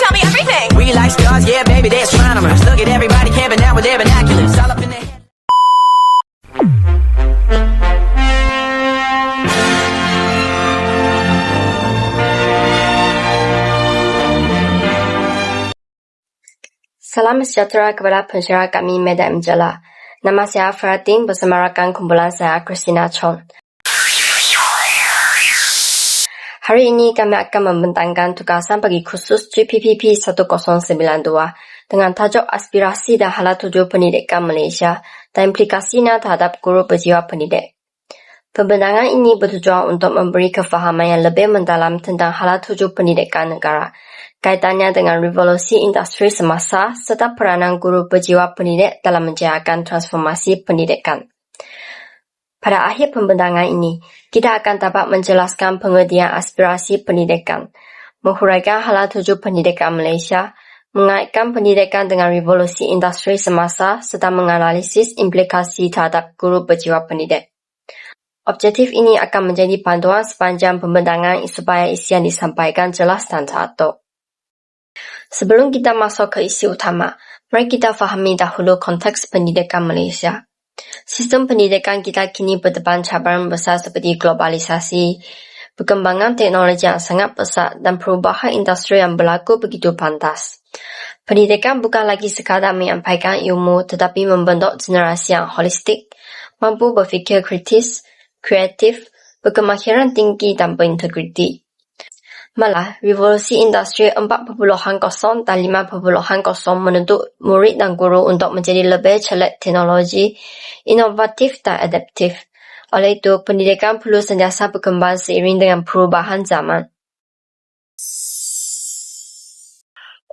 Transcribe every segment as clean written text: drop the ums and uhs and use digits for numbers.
tell me everything. We like stars, yeah, baby, they're astronomers. Look at everybody camping out with their binoculars. All up in their head. Salam sejahtera kepada pensyarah kami Madam Jala. Nama saya Feratin bersama rakan kumpulan saya Christina Chong. Hari ini kami akan membentangkan tugasan bagi khusus GPPP 1092 dengan tajuk aspirasi dan hala tuju pendidikan Malaysia dan implikasinya terhadap guru berjiwa pendidik. Pembentangan ini bertujuan untuk memberi kefahaman yang lebih mendalam tentang hala tuju pendidikan negara, kaitannya dengan revolusi industri semasa serta peranan guru berjiwa pendidik dalam menjayakan transformasi pendidikan. Pada akhir pembentangan ini, kita akan dapat menjelaskan pengertian aspirasi pendidikan, menghuraikan hala tuju pendidikan Malaysia, mengaitkan pendidikan dengan revolusi industri semasa serta menganalisis implikasi terhadap guru berjiwa pendidik. Objektif ini akan menjadi panduan sepanjang pembentangan supaya isi yang disampaikan jelas dan teratur. Sebelum kita masuk ke isi utama, mari kita fahami dahulu konteks pendidikan Malaysia. Sistem pendidikan kita kini berdepan cabaran besar seperti globalisasi, perkembangan teknologi yang sangat pesat dan perubahan industri yang berlaku begitu pantas. Pendidikan bukan lagi sekadar menyampaikan ilmu tetapi membentuk generasi yang holistik, mampu berfikir kritis, kreatif, berkemahiran tinggi dan berintegriti. Malah, revolusi industri 4.0 dan 5.0 menuntut murid dan guru untuk menjadi lebih celik teknologi, inovatif dan adaptif. Oleh itu, pendidikan perlu sentiasa berkembang seiring dengan perubahan zaman.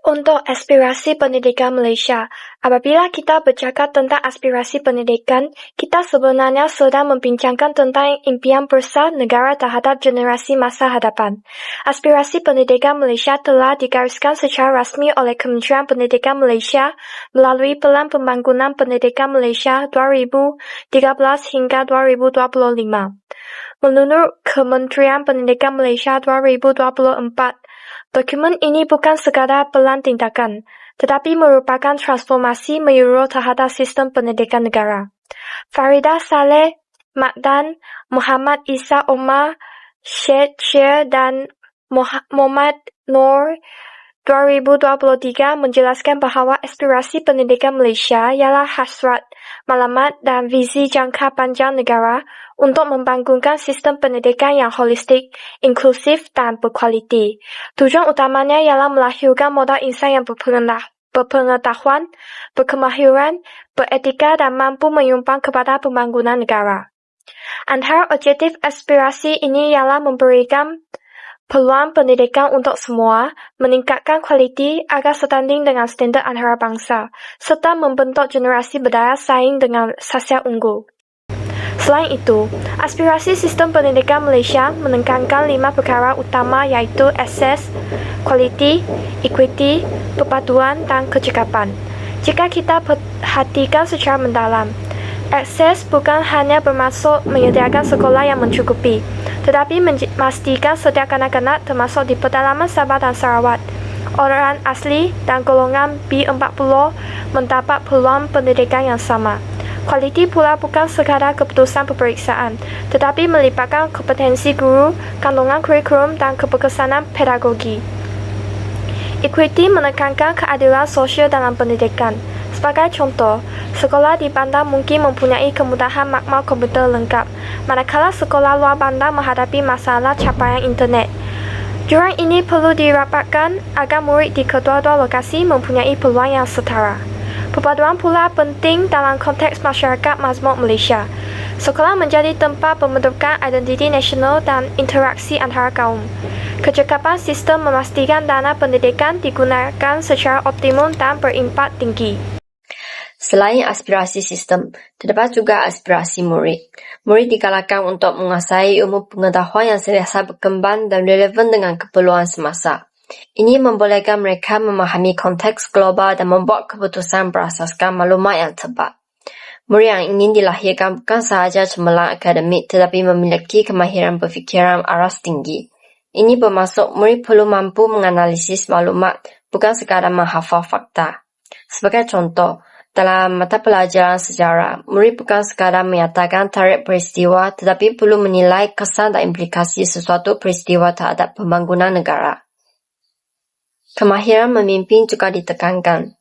Untuk aspirasi pendidikan Malaysia, apabila kita bercakap tentang aspirasi pendidikan, kita sebenarnya sedang membincangkan tentang impian besar negara terhadap generasi masa hadapan. Aspirasi pendidikan Malaysia telah digariskan secara rasmi oleh Kementerian Pendidikan Malaysia melalui Pelan Pembangunan Pendidikan Malaysia 2013 hingga 2025. Menurut Kementerian Pendidikan Malaysia 2024, dokumen ini bukan sekadar pelan tindakan, tetapi merupakan transformasi menyeluruh terhadap sistem pendidikan negara. Faridah Saleh, Makdan, Muhammad Isa Omar, Syed Syir dan Muhammad Noor 2023 menjelaskan bahawa aspirasi pendidikan Malaysia ialah hasrat, malamat dan visi jangka panjang negara untuk membangunkan sistem pendidikan yang holistik, inklusif dan berkualiti. Tujuan utamanya ialah melahirkan modal insan yang berpengetahuan, berkemahiran, beretika dan mampu menyumbang kepada pembangunan negara. Antara objektif aspirasi ini ialah memberikan peluang pendidikan untuk semua, meningkatkan kualiti agar setanding dengan standard antarabangsa, serta membentuk generasi berdaya saing dengan sasial unggul. Selain itu, aspirasi sistem pendidikan Malaysia menekankan 5 perkara utama iaitu akses, kualiti, equity, perpaduan dan kecekapan. Jika kita perhatikan secara mendalam, akses bukan hanya bermaksud menyediakan sekolah yang mencukupi, tetapi memastikan setiap kanak-kanak termasuk di pedalaman Sabah dan Sarawak, orang asli dan golongan B40 mendapat peluang pendidikan yang sama. Kualiti pula bukan sekadar keputusan peperiksaan, tetapi melibatkan kompetensi guru, kandungan kurikulum dan keberkesanan pedagogi. Equity menekankan keadilan sosial dalam pendidikan. Sebagai contoh, sekolah di bandar mungkin mempunyai kemudahan makmal komputer lengkap, manakala sekolah luar bandar menghadapi masalah capaian internet. Jurang ini perlu dirapatkan agar murid di kedua-dua lokasi mempunyai peluang yang setara. Perpaduan pula penting dalam konteks masyarakat mazmum Malaysia. Sekolah menjadi tempat pembentukan identiti nasional dan interaksi antara kaum. Kecekapan sistem memastikan dana pendidikan digunakan secara optimum dan berimpak tinggi. Selain aspirasi sistem, terdapat juga aspirasi murid. Murid digalakkan untuk menguasai ilmu pengetahuan yang sentiasa berkembang dan relevan dengan keperluan semasa. Ini membolehkan mereka memahami konteks global dan membuat keputusan berasaskan maklumat yang tepat. Murid yang ingin dilahirkan bukan sahaja cemerlang akademik tetapi memiliki kemahiran berfikiran aras tinggi. Ini bermaksud murid perlu mampu menganalisis maklumat, bukan sekadar menghafal fakta. Sebagai contoh, dalam mata pelajaran sejarah, murid bukan sekadar menyatakan tarikh peristiwa tetapi perlu menilai kesan dan implikasi sesuatu peristiwa terhadap pembangunan negara. Kemahiran memimpin juga ditekankan.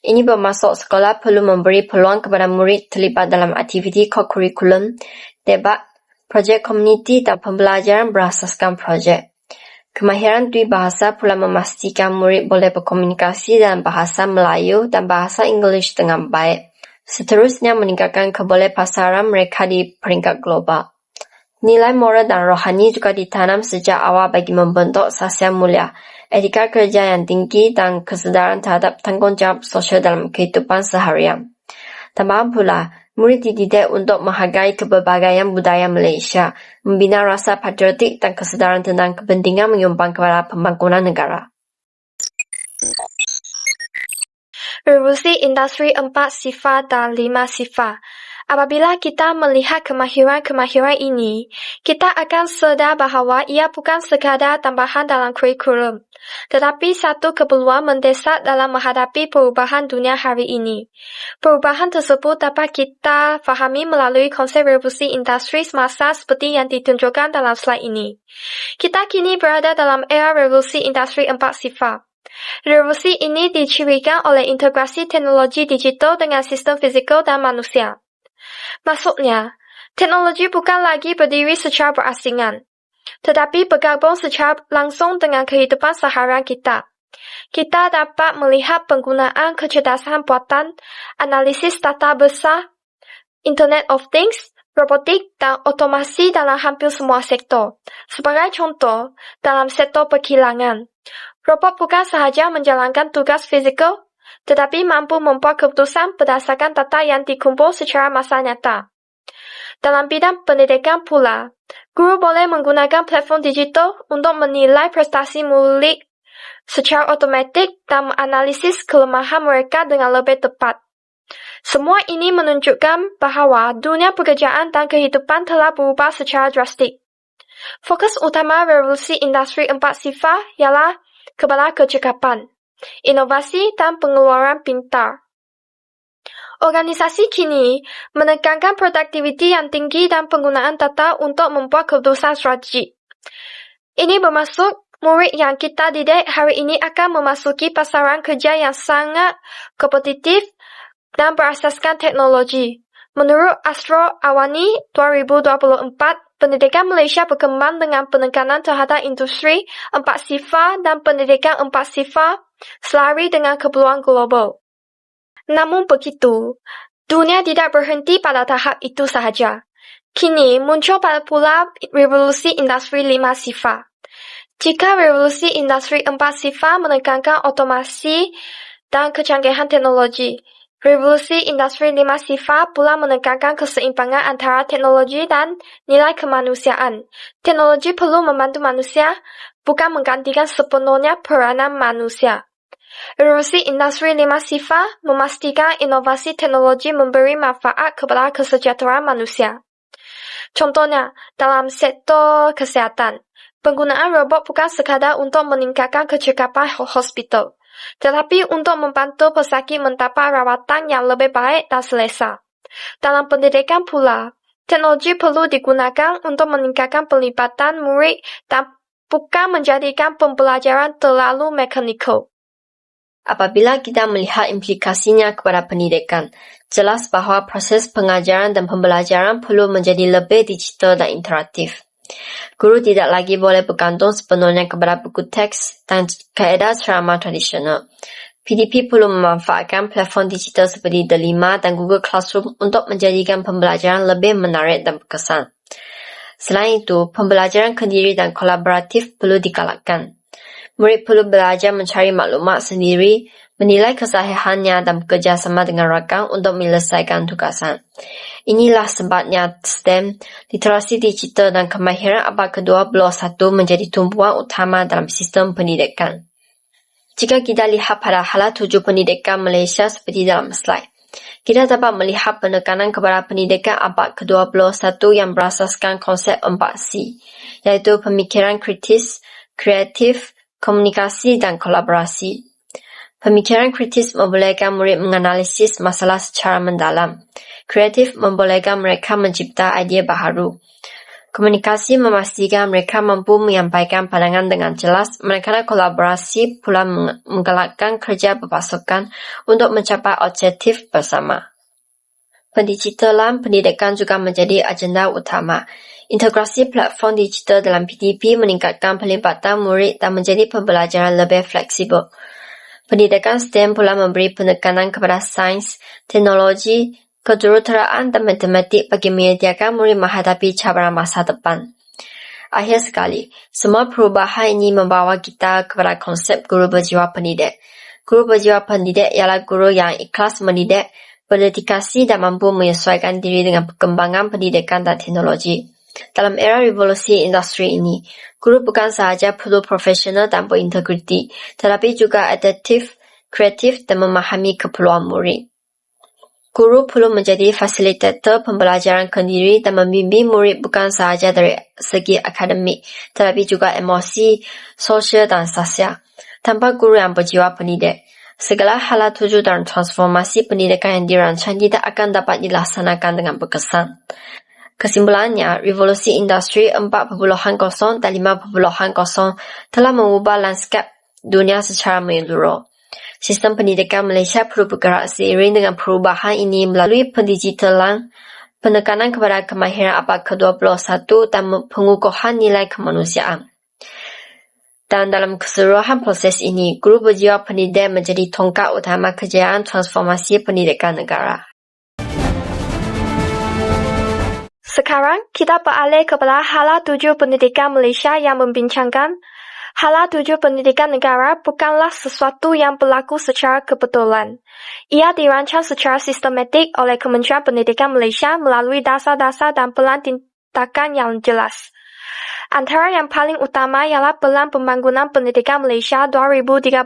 Ini bermaksud sekolah perlu memberi peluang kepada murid terlibat dalam aktiviti kokurikulum, debat, projek komuniti dan pembelajaran berasaskan projek. Kemahiran Dwibahasa pula memastikan murid boleh berkomunikasi dalam bahasa Melayu dan bahasa Inggeris dengan baik. Seterusnya meningkatkan kebolehpasaran mereka di peringkat global. Nilai moral dan rohani juga ditanam sejak awal bagi membentuk sasial mulia, etika kerja yang tinggi dan kesedaran terhadap tanggungjawab sosial dalam kehidupan seharian. Tambahan pula, murid dididik untuk menghargai keberbagai budaya Malaysia, membina rasa patriotik dan kesedaran tentang kepentingan menyumbang kepada pembangunan negara. Revolusi Industri 4 sifat dan 5 sifat. Apabila kita melihat kemahiran-kemahiran ini, kita akan sedar bahawa ia bukan sekadar tambahan dalam kurikulum, tetapi satu keperluan mendesak dalam menghadapi perubahan dunia hari ini. Perubahan tersebut dapat kita fahami melalui konsep revolusi industri semasa seperti yang ditunjukkan dalam slide ini. Kita kini berada dalam era revolusi industri 4 sifat. Revolusi ini dicirikan oleh integrasi teknologi digital dengan sistem fizikal dan manusia. Maksudnya, teknologi bukan lagi berdiri secara berasingan, tetapi bergabung secara langsung dengan kehidupan seharian kita. Kita dapat melihat penggunaan kecerdasan buatan, analisis data besar, Internet of Things, robotik dan otomasi dalam hampir semua sektor. Sebagai contoh, dalam sektor perkilangan, robot bukan sahaja menjalankan tugas fizikal, tetapi mampu membuat keputusan berdasarkan data yang dikumpul secara masa nyata. Dalam bidang pendidikan pula, guru boleh menggunakan platform digital untuk menilai prestasi murid secara otomatik dan menganalisis kelemahan mereka dengan lebih tepat. Semua ini menunjukkan bahawa dunia pekerjaan dan kehidupan telah berubah secara drastik. Fokus utama revolusi industri 4 sifat ialah kepada kecekapan, inovasi dan pengeluaran pintar. Organisasi kini menekankan produktiviti yang tinggi dan penggunaan data untuk membuat keputusan strategik. Ini bermaksud murid yang kita didik hari ini akan memasuki pasaran kerja yang sangat kompetitif dan berasaskan teknologi. Menurut Astro Awani 2024, pendidikan Malaysia berkembang dengan penekanan terhadap industri 4 sifat dan pendidikan 4 sifat selari dengan keperluan global. Namun begitu, dunia tidak berhenti pada tahap itu sahaja. Kini muncul pula revolusi industri 5 sifat. Jika revolusi industri 4 sifat menekankan otomasi dan kecanggihan teknologi, revolusi industri 5 sifat pula menekankan keseimbangan antara teknologi dan nilai kemanusiaan. Teknologi perlu membantu manusia, bukan menggantikan sepenuhnya peranan manusia. Revolusi industri 5 sifat memastikan inovasi teknologi memberi manfaat kepada kesejahteraan manusia. Contohnya, dalam sektor kesihatan, penggunaan robot bukan sekadar untuk meningkatkan kecekapan hospital, tetapi untuk membantu pesakit mendapat rawatan yang lebih baik dan selesa. Dalam pendidikan pula, teknologi perlu digunakan untuk meningkatkan pelibatan murid dan bukan menjadikan pembelajaran terlalu mekanikal. Apabila kita melihat implikasinya kepada pendidikan, jelas bahawa proses pengajaran dan pembelajaran perlu menjadi lebih digital dan interaktif. Guru tidak lagi boleh bergantung sepenuhnya kepada buku teks dan kaedah ceramah tradisional. PDP perlu memanfaatkan platform digital seperti The5 dan Google Classroom untuk menjadikan pembelajaran lebih menarik dan berkesan. Selain itu, pembelajaran kendiri dan kolaboratif perlu digalakkan. Murid perlu belajar mencari maklumat sendiri, menilai kesahihannya dan bekerjasama dengan rakan untuk menyelesaikan tugasan. Inilah sebabnya STEM, literasi digital dan kemahiran abad ke-21 menjadi tumpuan utama dalam sistem pendidikan. Jika kita lihat pada hala tuju pendidikan Malaysia seperti dalam slide, kita dapat melihat penekanan kepada pendidikan abad ke-21 yang berasaskan konsep 4C, iaitu pemikiran kritis, kreatif, komunikasi dan kolaborasi. Pemikiran kritis membolehkan murid menganalisis masalah secara mendalam. Kreatif membolehkan mereka mencipta idea baharu. Komunikasi memastikan mereka mampu menyampaikan pandangan dengan jelas, manakala kolaborasi pula menggalakkan kerja berpasukan untuk mencapai objektif bersama. Pendigitalan pendidikan juga menjadi agenda utama. Integrasi platform digital dalam PDP meningkatkan pelibatan murid dan menjadi pembelajaran lebih fleksibel. Pendidikan STEM pula memberi penekanan kepada sains, teknologi, kejuruteraan dan matematik bagi menyediakan murid menghadapi cabaran masa depan. Akhir sekali, semua perubahan ini membawa kita kepada konsep guru berjiwa pendidik. Guru berjiwa pendidik ialah guru yang ikhlas mendidik, berdedikasi dan mampu menyesuaikan diri dengan perkembangan pendidikan dan teknologi. Dalam era revolusi industri ini, guru bukan sahaja perlu profesional dan berintegriti, tetapi juga adaptif, kreatif dan memahami keperluan murid. Guru perlu menjadi fasilitator pembelajaran kendiri dan membimbing murid bukan sahaja dari segi akademik, tetapi juga emosi, sosial dan sosial. Tanpa guru yang berjiwa pendidik, segala hala tuju dan transformasi pendidikan yang dirancang tidak akan dapat dilaksanakan dengan berkesan. Kesimpulannya, revolusi industri 4.0 dan 5.0 telah mengubah lanskap dunia secara menyeluruh. Sistem pendidikan Malaysia perlu bergerak seiring dengan perubahan ini melalui pendigitalan, penekanan kepada kemahiran abad ke-21 dan pengukuhan nilai kemanusiaan. Dan dalam keseluruhan proses ini, guru berjiwa pendidik menjadi tongkat utama kejayaan transformasi pendidikan negara. Sekarang, kita beralih kepada hala 7 pendidikan Malaysia yang membincangkan hala 7 pendidikan negara bukanlah sesuatu yang berlaku secara kebetulan. Ia dirancang secara sistematik oleh Kementerian Pendidikan Malaysia melalui dasar-dasar dan pelan tindakan yang jelas. Antara yang paling utama ialah Pelan Pembangunan Pendidikan Malaysia 2013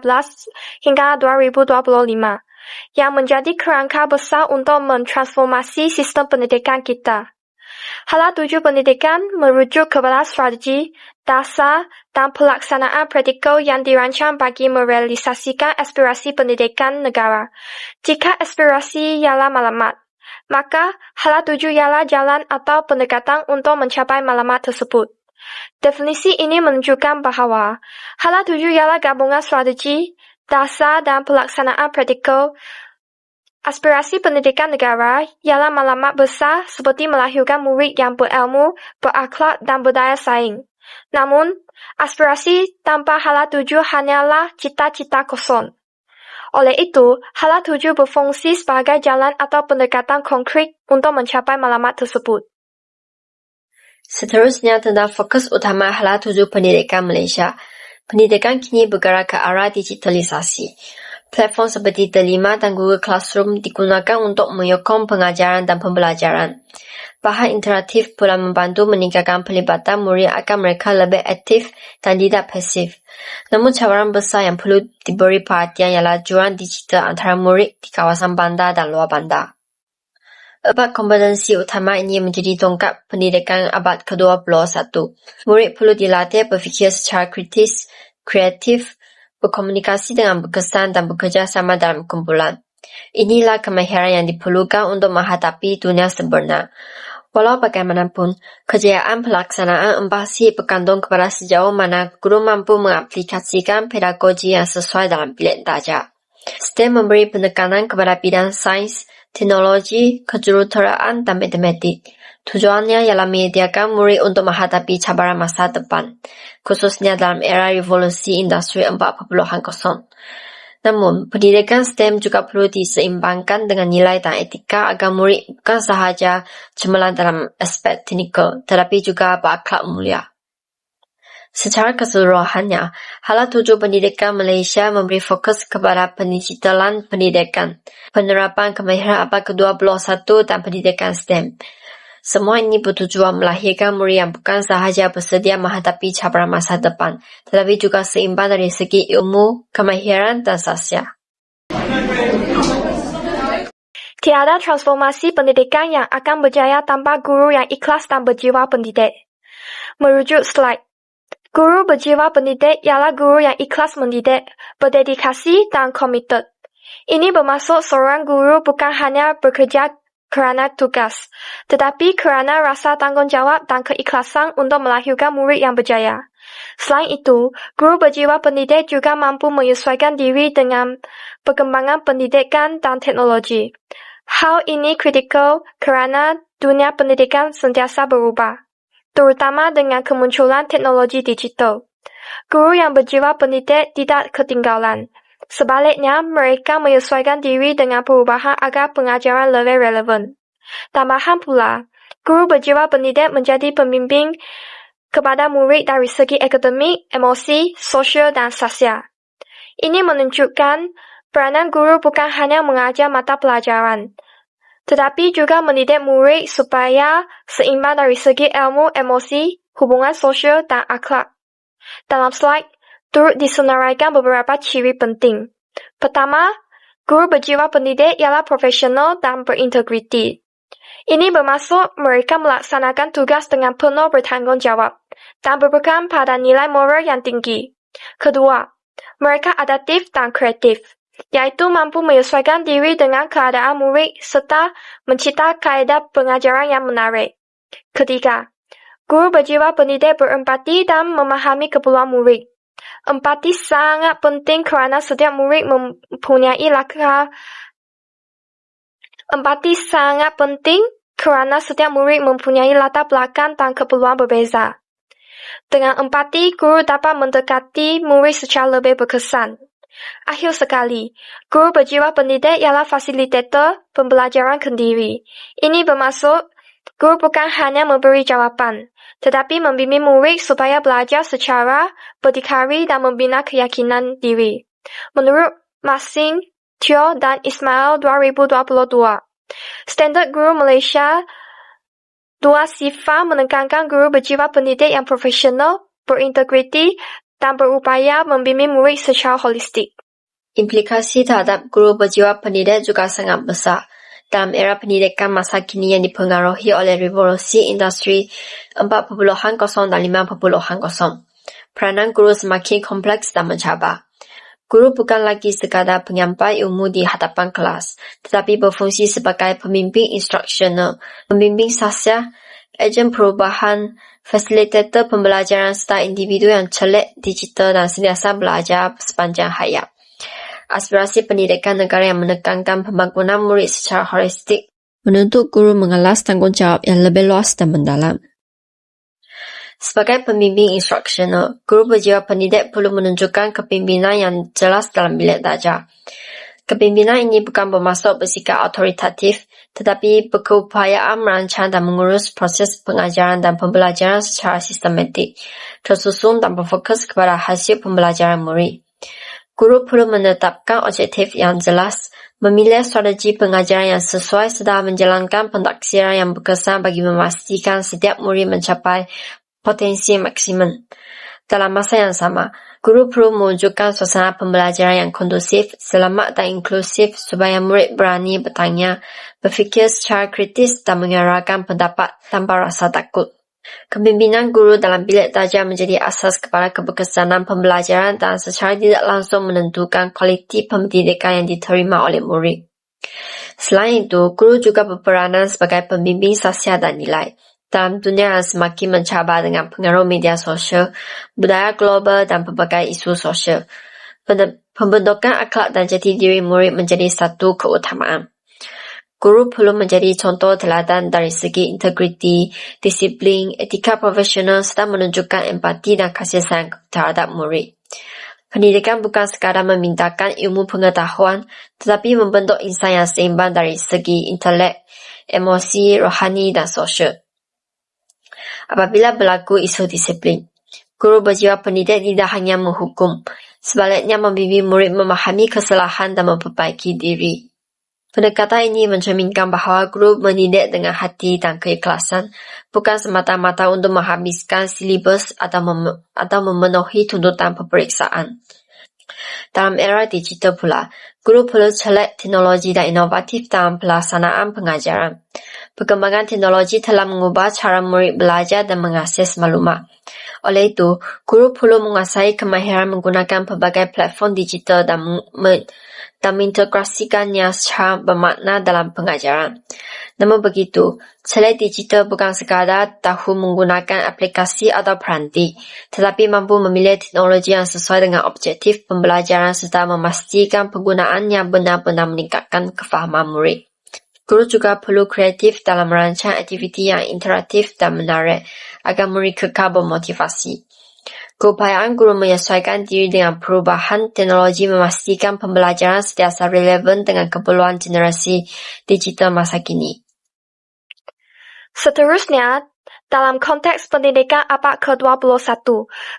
hingga 2025, yang menjadi kerangka besar untuk mentransformasi sistem pendidikan kita. Hala 7 pendidikan merujuk kepada strategi, dasar dan pelaksanaan praktikal yang dirancang bagi merealisasikan aspirasi pendidikan negara. Jika aspirasi ialah maklumat, maka hala 7 ialah jalan atau pendekatan untuk mencapai maklumat tersebut. Definisi ini menunjukkan bahawa hala 7 ialah gabungan strategi, dasar dan pelaksanaan praktikal. Aspirasi pendidikan negara ialah maklumat besar seperti melahirkan murid yang berilmu, berakhlak dan berdaya saing. Namun, aspirasi tanpa hala 7 hanyalah cita-cita kosong. Oleh itu, hala 7 berfungsi sebagai jalan atau pendekatan konkret untuk mencapai maklumat tersebut. Seterusnya tentang fokus utama hala 7 pendidikan Malaysia. Pendidikan kini bergerak ke arah digitalisasi. Platform seperti Delima dan Google Classroom digunakan untuk menyokong pengajaran dan pembelajaran. Bahan interaktif pula membantu meningkatkan pelibatan murid agar mereka lebih aktif dan tidak pasif. Namun cabaran besar yang perlu diberi perhatian ialah jurang digital antara murid di kawasan bandar dan luar bandar. 4 kompetensi utama ini menjadi tongkat pendidikan abad ke-21. Murid perlu dilatih berfikir secara kritis, kreatif, berkomunikasi dengan berkesan dan bekerja sama dalam kumpulan. Inilah kemahiran yang diperlukan untuk menghadapi dunia sebenar. Walau bagaimanapun, kejayaan pelaksanaan 4C bergantung kepada sejauh mana guru mampu mengaplikasikan pedagogi yang sesuai dalam bilik darjah. STEM memberi penekanan kepada bidang sains, teknologi, kejuruteraan dan matematik. Tujuannya ialah menyediakan murid untuk menghadapi cabaran masa depan, khususnya dalam era revolusi industri 4.0. Namun, pendidikan STEM juga perlu diseimbangkan dengan nilai dan etika agar murid bukan sahaja cemerlang dalam aspek teknikal, tetapi juga berakhlak mulia. Secara keseluruhannya, hala 7 pendidikan Malaysia memberi fokus kepada pendigitalan pendidikan, penerapan kemahiran abad ke-21 dan pendidikan STEM. Semua ini bertujuan melahirkan murid yang bukan sahaja bersedia menghadapi cabaran masa depan, tetapi juga seimbang dari segi ilmu, kemahiran dan sosial. Tiada transformasi pendidikan yang akan berjaya tanpa guru yang ikhlas dan berjiwa pendidik. Merujuk slide. Guru berjiwa pendidik ialah guru yang ikhlas mendidik, berdedikasi dan komited. Ini bermaksud seorang guru bukan hanya bekerja kerana tugas, tetapi kerana rasa tanggungjawab dan keikhlasan untuk melahirkan murid yang berjaya. Selain itu, guru berjiwa pendidik juga mampu menyesuaikan diri dengan perkembangan pendidikan dan teknologi. Hal ini kritikal kerana dunia pendidikan sentiasa berubah, terutama dengan kemunculan teknologi digital. Guru yang berjiwa pendidik tidak ketinggalan. Sebaliknya, mereka menyesuaikan diri dengan perubahan agar pengajaran lebih relevan. Tambahan pula, guru berjiwa pendidik menjadi pembimbing kepada murid dari segi akademik, emosi, sosial dan sosial. Ini menunjukkan peranan guru bukan hanya mengajar mata pelajaran, tetapi juga mendidik murid supaya seimbang dari segi ilmu, emosi, hubungan sosial dan akhlak. Dalam slide, turut disenaraikan beberapa ciri penting. Pertama, guru berjiwa pendidik ialah profesional dan berintegriti. Ini bermaksud mereka melaksanakan tugas dengan penuh bertanggungjawab dan berpegang pada nilai moral yang tinggi. Kedua, mereka adaptif dan kreatif, yaitu mampu menyesuaikan diri dengan keadaan murid serta mencipta kaedah pengajaran yang menarik. Ketiga, guru berjiwa pendidik berempati dan memahami keperluan murid. Empati sangat penting kerana setiap murid mempunyai latar belakang dan keperluan berbeza. Dengan empati, guru dapat mendekati murid secara lebih berkesan. Akhir sekali, guru berjiwa pendidik ialah fasilitator pembelajaran kendiri. Ini bermaksud guru bukan hanya memberi jawapan, tetapi membimbing murid supaya belajar secara berdikari dan membina keyakinan diri. Menurut Maxine, Teo dan Ismail 2022, Standard Guru Malaysia 2 sifat menekankan guru berjiwa pendidik yang profesional, berintegriti dan berupaya membimbing murid secara holistik. Implikasi terhadap guru berjiwa pendidik juga sangat besar. Dalam era pendidikan masa kini yang dipengaruhi oleh revolusi industri 4.0 dan 5.0, peranan guru semakin kompleks dan mencabar. Guru bukan lagi sekadar penyampai ilmu di hadapan kelas, tetapi berfungsi sebagai pembimbing instruksional, pembimbing sosial, ejen perubahan, fasilitator pembelajaran serta individu yang celik, digital dan sentiasa belajar sepanjang hayat. Aspirasi pendidikan negara yang menekankan pembangunan murid secara holistik menuntut guru mengelas tanggungjawab yang lebih luas dan mendalam. Sebagai pembimbing instruksional, guru berjiwa pendidik perlu menunjukkan kepimpinan yang jelas dalam bilik darjah. Kepimpinan ini bukan bermaksud bersikap autoritatif, tetapi berkeupayaan merancang dan mengurus proses pengajaran dan pembelajaran secara sistematik, tersusun dan berfokus kepada hasil pembelajaran murid. Guru perlu menetapkan objektif yang jelas, memilih strategi pengajaran yang sesuai serta menjalankan pentaksiran yang berkesan bagi memastikan setiap murid mencapai potensi maksimum. Dalam masa yang sama, guru perlu mewujudkan suasana pembelajaran yang kondusif, selamat dan inklusif supaya murid berani bertanya, berfikir secara kritis dan menyuarakan pendapat tanpa rasa takut. Kepimpinan guru dalam bilik darjah menjadi asas kepada keberkesanan pembelajaran dan secara tidak langsung menentukan kualiti pendidikan yang diterima oleh murid. Selain itu, guru juga berperanan sebagai pembimbing sosial dan nilai. Dalam dunia yang semakin mencabar dengan pengaruh media sosial, budaya global dan pelbagai isu sosial, pembentukan akhlak dan jati diri murid menjadi satu keutamaan. Guru perlu menjadi contoh teladan dari segi integriti, disiplin, etika profesional serta menunjukkan empati dan kasih sayang terhadap murid. Pendidikan bukan sekadar memintakan ilmu pengetahuan, tetapi membentuk insan yang seimbang dari segi intelek, emosi, rohani dan sosial. Apabila berlaku isu disiplin, guru berjiwa pendidik tidak hanya menghukum, sebaliknya membimbing murid memahami kesalahan dan memperbaiki diri. Pendekatan ini mencerminkan bahawa guru mendidik dengan hati dan keikhlasan, bukan semata-mata untuk menghabiskan silibus atau memenuhi tuntutan peperiksaan. Dalam era digital pula, guru perlu celak teknologi dan inovatif dalam pelaksanaan pengajaran. Perkembangan teknologi telah mengubah cara murid belajar dan mengakses maklumat. Oleh itu, guru perlu menguasai kemahiran menggunakan pelbagai platform digital dan mengintegrasikannya secara bermakna dalam pengajaran. Namun begitu, celak digital bukan sekadar tahu menggunakan aplikasi atau peranti, tetapi mampu memilih teknologi yang sesuai dengan objektif pembelajaran serta memastikan penggunaannya benar-benar meningkatkan kefahaman murid. Guru juga perlu kreatif dalam merancang aktiviti yang interaktif dan menarik agar murid kekal bermotivasi. Keupayaan guru menyesuaikan diri dengan perubahan teknologi memastikan pembelajaran sentiasa relevan dengan keperluan generasi digital masa kini. Seterusnya, dalam konteks pendidikan abad ke-21,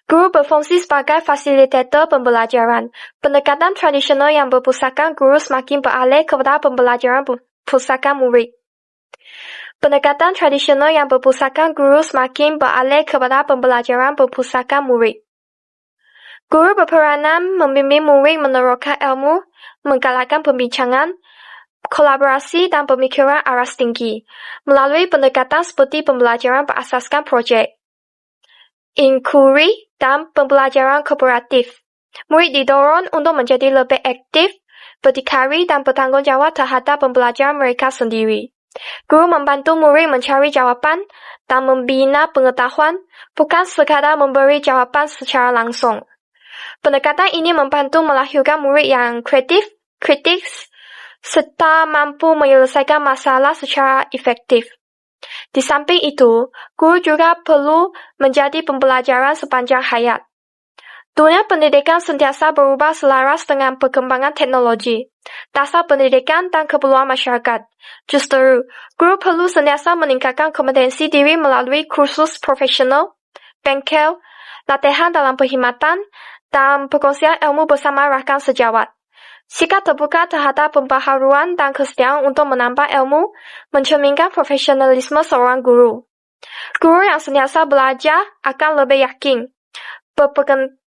guru berfungsi sebagai fasilitator pembelajaran. Pendekatan tradisional yang berpusatkan guru semakin beralih kepada pembelajaran pusatkan murid. Pendekatan tradisional yang berpusatkan guru semakin beralih kepada pembelajaran berpusatkan murid. Guru berperanan membimbing murid menerapkan ilmu, menggalakkan pembincangan, kolaborasi dan pemikiran aras tinggi melalui pendekatan seperti pembelajaran berasaskan projek, inquiry dan pembelajaran kooperatif. Murid didorong untuk menjadi lebih aktif, berdikari dan bertanggungjawab terhadap pembelajaran mereka sendiri. Guru membantu murid mencari jawapan dan membina pengetahuan, bukan sekadar memberi jawapan secara langsung. Pendekatan ini membantu melahirkan murid yang kreatif, kritis, serta mampu menyelesaikan masalah secara efektif. Di samping itu, guru juga perlu menjadi pembelajaran sepanjang hayat. Dunia pendidikan sentiasa berubah selaras dengan perkembangan teknologi, dasar pendidikan dan keperluan masyarakat. Justru, guru perlu sentiasa meningkatkan kompetensi diri melalui kursus profesional, bengkel, latihan dalam perkhidmatan, dan perkongsian ilmu bersama rakan sejawat. Sikap terbuka terhadap pembaharuan dan kesediaan untuk menambah ilmu mencerminkan profesionalisme seorang guru. Guru yang sentiasa belajar akan lebih yakin,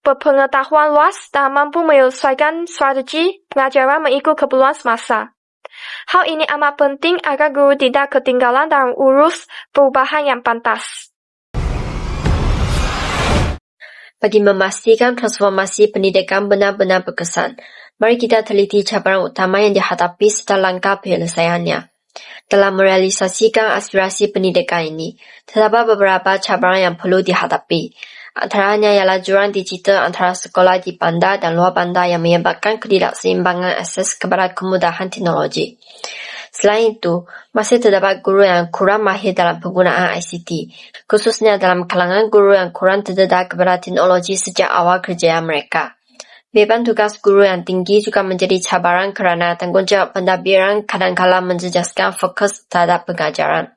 berpengetahuan luas dan mampu menyesuaikan strategi pengajaran mengikut keperluan semasa. Hal ini amat penting agar guru tidak ketinggalan dalam urus perubahan yang pantas. Bagi memastikan transformasi pendidikan benar-benar berkesan, mari kita teliti cabaran utama yang dihadapi serta langkah penyelesaiannya. Dalam merealisasikan aspirasi pendidikan ini, terdapat beberapa cabaran yang perlu dihadapi. Antaranya ialah jurang digital antara sekolah di bandar dan luar bandar yang menyebabkan ketidakseimbangan akses kepada kemudahan teknologi. Selain itu, masih terdapat guru yang kurang mahir dalam penggunaan ICT, khususnya dalam kalangan guru yang kurang terdedah kepada teknologi sejak awal kerjaya mereka. Beban tugas guru yang tinggi juga menjadi cabaran kerana tanggungjawab pentadbiran kadang-kala menjejaskan fokus terhadap pengajaran.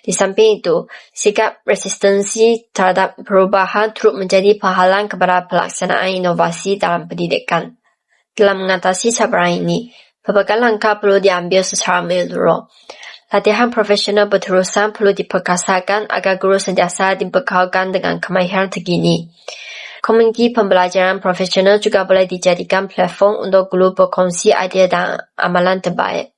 Di samping itu, sikap resistensi terhadap perubahan turut menjadi penghalang kepada pelaksanaan inovasi dalam pendidikan. Dalam mengatasi cabaran ini, pelbagai langkah perlu diambil secara menyeluruh. Latihan profesional berterusan perlu diperkasakan agar guru sentiasa dibekalkan dengan kemahiran terkini. Komuniti pembelajaran profesional juga boleh dijadikan platform untuk guru berkongsi idea dan amalan terbaik.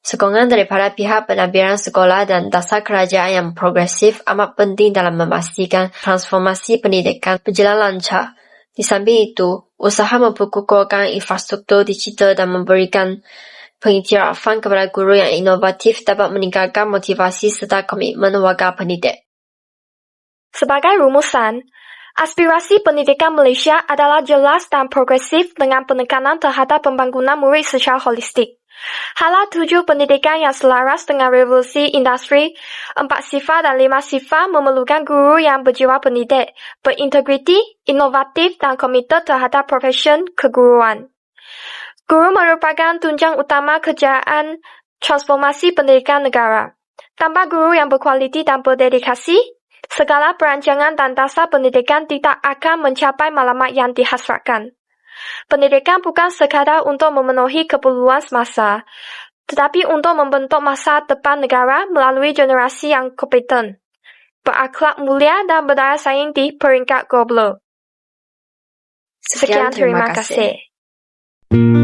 Sokongan daripada pihak pentadbiran sekolah dan dasar kerajaan yang progresif amat penting dalam memastikan transformasi pendidikan berjalan lancar. Di samping itu, usaha memperkukuhkan infrastruktur digital dan memberikan pengiktirafan kepada guru yang inovatif dapat meningkatkan motivasi serta komitmen warga pendidik. Sebagai rumusan, aspirasi pendidikan Malaysia adalah jelas dan progresif dengan penekanan terhadap pembangunan murid secara holistik. Hala 7 pendidikan yang selaras dengan revolusi industri 4 sifat dan 5 sifat memerlukan guru yang berjiwa pendidik, berintegriti, inovatif dan komited terhadap profesion keguruan. Guru merupakan tunjang utama kejayaan transformasi pendidikan negara. Tanpa guru yang berkualiti dan berdedikasi, segala perancangan dan dasar pendidikan tidak akan mencapai maklumat yang dihasratkan. Pendidikan bukan sekadar untuk memenuhi keperluan semasa, tetapi untuk membentuk masa depan negara melalui generasi yang kompeten, berakhlak mulia dan berdaya saing di peringkat global. Sekian terima kasih. you.